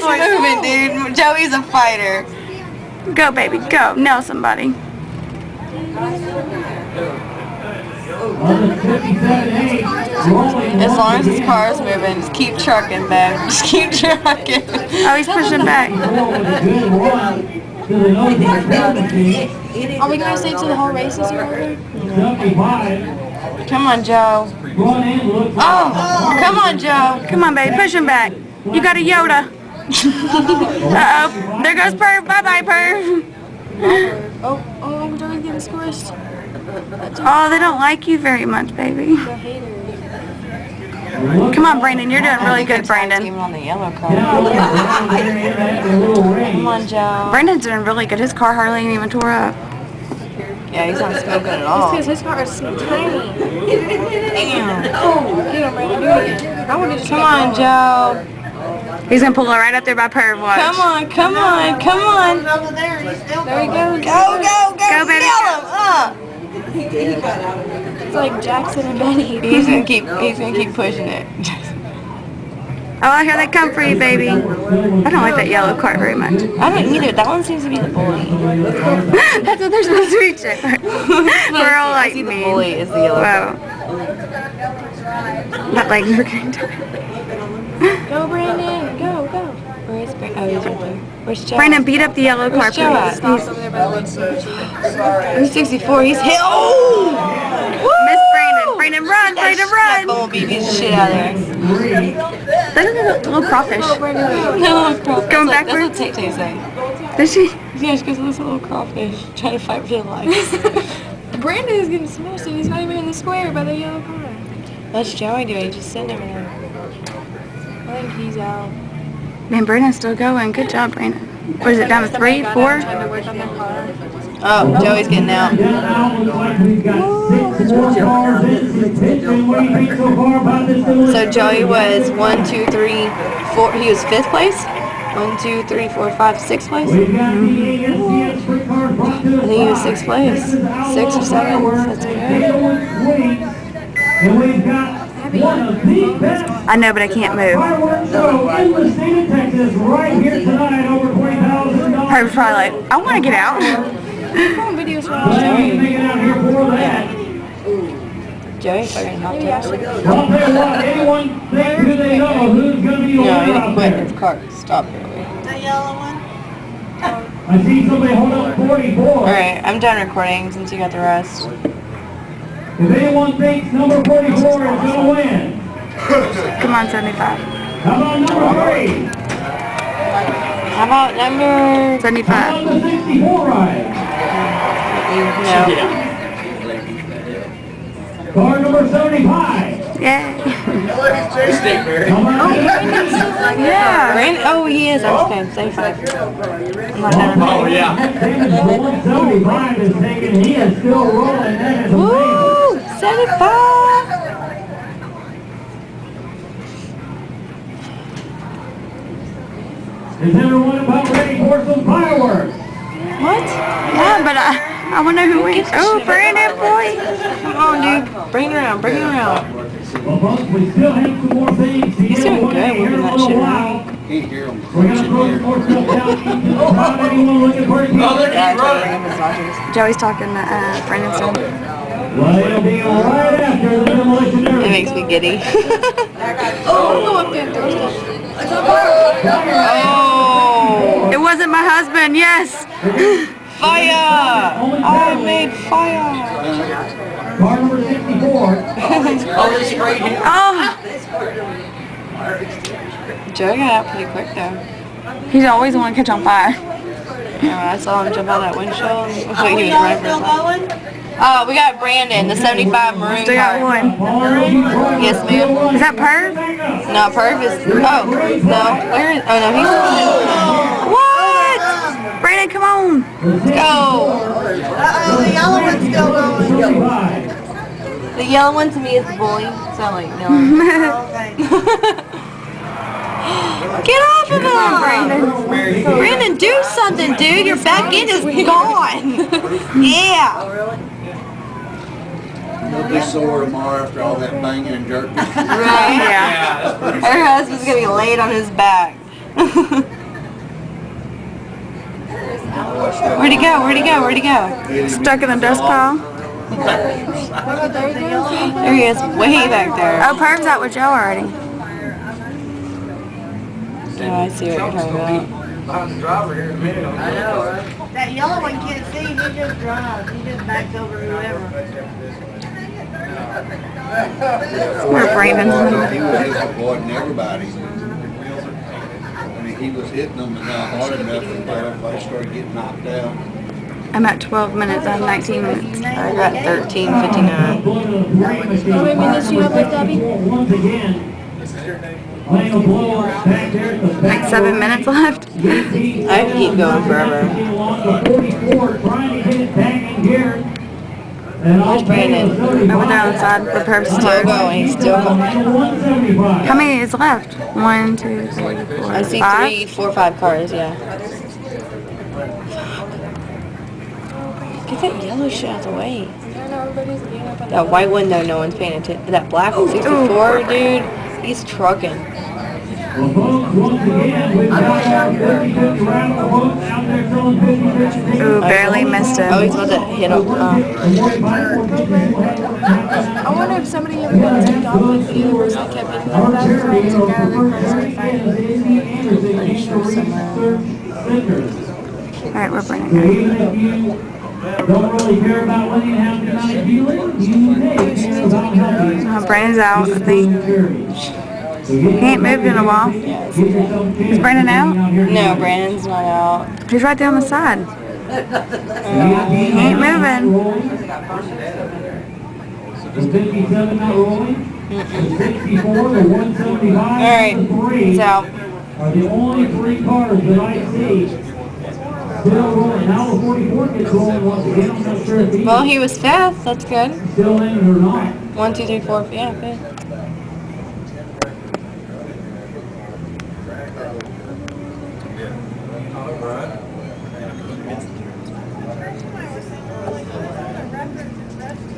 Joey's moving, dude. Joey's a fighter. Go, baby, go. Nail somebody. As long as his car is moving, just keep trucking, babe. Just keep trucking. Oh, he's pushing back. Are we gonna stay to the whole race this year? Come on, Joe. Oh, come on, Joe. Come on, baby, push him back. You got a Yoda. Uh-oh. There goes Perv. Bye-bye, Perv. Oh, we're Joey's getting squished. Oh, they don't like you very much, baby. Come on, Brandon. You're doing really good, Brandon. Even on the yellow car. Come on, Joe. Brandon's doing really good. His car hardly even tore up. Yeah, he's not smoking at all. Because his car is so tiny. Damn. Come on, Joe. He's going to pull it right up there by Perv. Watch. Come on, come on, come on. There he goes. Go, go, go. Go, baby. Steal him. It's like Jackson and Benny. He's gonna keep pushing it. Oh, here they come for you, baby. I don't like that yellow car very much. I don't either. That one seems to be the bully. That's what they're supposed to be, Chip. We're all like the me. bully is the yellow car. Not like we're going to. Go, Brandon. Go, go. Where's Brandon? Oh, he's right there. Where's Joe? Brandon, beat up the yellow car, Where's Joe at? please. He's 64. He's hit. Oh! Miss Brandon. Brandon, run. Brandon, That run. bumblebee beats the shit out of there. Look at the little crawfish. No, Going That's backwards? what Tay-Tay say. Does she? Yeah, she goes, this little crawfish trying to fight for their life. Brandon is getting smashed and he's not even in the square by the yellow car. What's Joey doing? Just sitting over there. I think he's out. Man, Brandon's still going. Good job, Brandon. What is it, down to 3, 4? Trying to work on their car. Oh, Joey's getting out. So Joey was 1, 2, 3, 4. He was 5th place. 1, 2, 3, 4, 5, 6th place. I think he was 6th place. 6 or 7. That's good. I know, but I can't move. Herb's probably like, I want to get out. Joey fucking helped us. No, No, he didn't quit. His car stopped early. That yellow one? I see somebody hold up 44. Alright, I'm done recording since you got the rest. If anyone thinks number 44 is going to win, Come on, 75. how about number 3? How about number... 75. How about the 64 ride? No. Car number 75. Yay. Yeah. Brandon, oh, he is. Okay, 75. I'm not done. Oh, yeah. 75 is taking, he is still rolling. That is amazing. Woo! 75! Is everyone about ready for some fireworks? What? Yeah, but I want to know who wins. Oh, Brandon, boy. Come on, dude. Bring it around. Bring it around. Well, folks, we still have some more things to He's get doing away good here in moving a that little shit while. around. We're going to throw some more stuff down into the crowd. Anyone looking for a Yeah, I tried to bring up his Dodgers. Joey's talking to Brandon still. Well, it'll be right after the Demolition Derby. It makes me giddy. Oh, up there. Oh! It wasn't my husband, yes. Fire! I made fire! Car number 64. Oh, Joey got out pretty quick though. he's always the one to catch on fire. Yeah, I saw him jump out that windshield. Looks like he was running for his life. Oh, we got Brandon, the 75 maroon Still got car. one. Yes, ma'am. Is that Perv? No, Perv is. Oh, no. Where is? Oh, no, he's. What? Brandon, come on. Let's go. Uh-oh, the yellow one's still going. The yellow one to me is the bully. Sound like no. Get off of him, Brandon, do something, dude. Your back end is gone. Yeah. He'll be sore tomorrow after all that banging and jerking. Right? Yeah. Her husband's gonna be laid on his back. Where'd he go? Where'd he go? Where'd he go? Stuck in the dust pile. There he is, way back there. Oh, Perv's out with Joe already. Oh, I see what you're talking about. I'm the driver here in a minute. I know, right? That yellow one can't see, he just drives, he just backs over whoever. Poor Brandon. He was avoiding everybody. I mean, he was hitting them not hard enough and everybody started getting knocked out. I'm at 12 minutes. I have 19 minutes. I got 13:59. How many minutes you have left, Abby? Once again, playing a blowout back there at the back. Like 7 minutes left. I could keep going forever. 44, trying to get it back in gear. Where's Brandon? Over there on the side for Perv's Still too. going, still going. How many is left? 1, 2, 3, 4, I see 5. 3, 4, 5 cars, yeah. Get that yellow shit out of the way. That white one, though, no one's paying attention. That black one, 64, dude, he's trucking. Well, folks, once again, we've got our 50-50 round of the books out there selling 50-50. Ooh, barely missed Oh, he's him. about to hit him. I wonder if somebody ever got tipped off with the other person that kept getting that back and forth to get out of their car. Alright, we're burning. So even if you don't really care about winning half the night, you may care about helping. Brandon's out, I think. He ain't moved in a while. Is Brandon out? No, Brandon's not out. He's right there on the side. He ain't moving. The 57 not rolling. The 64, the 175, Alright, and the 3 he's out. are the only 3 cars that I see still rolling. Now the 44 gets rolling once again. I'm not sure if he's Well, he was fifth. That's good. still in it or not. 1, 2, 3, 4, yeah, fifth. Right.